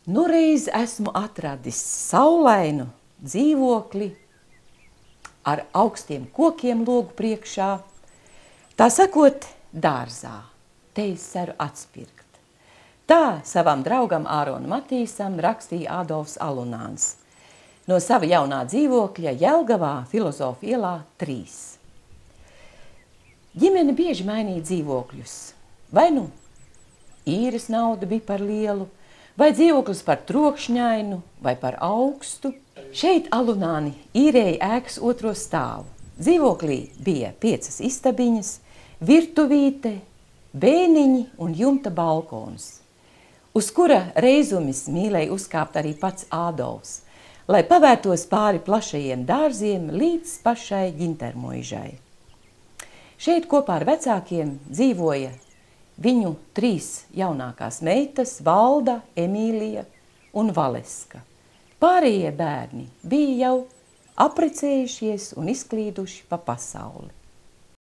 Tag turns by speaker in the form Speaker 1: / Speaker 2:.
Speaker 1: Nu reiz esmu atradis saulainu dzīvokli ar augstiem kokiem logu priekšā, tā sakot, dārzā. Te es ceru atspirkt. Tā savam draugam Āronu Matīsam rakstīja Ādolfs Alunāns no sava jaunā dzīvokļa Jelgavā, Filozofu ielā 3. Ģimene bieži mainīja dzīvokļus. Vai nu īres nauda bija par lielu, vai dzīvoklis par trokšņainu, vai par augstu. Šeit Alunāni īrēja ēkas 2. stāvu. Dzīvoklī bija 5 istabiņas, virtuvīte, bēniņi un jumta balkons, uz kura reizumis mīlēja uzkāpt arī pats Ādolfs, lai pavērtos pāri plašajiem dārziem līdz pašai ģintermuižai. Šeit kopā ar vecākiem dzīvoja viņu 3 jaunākās meitas – Valda, Emīlija un Valeska. Pārējie bērni bija jau aprecējušies un izklīduši pa pasauli.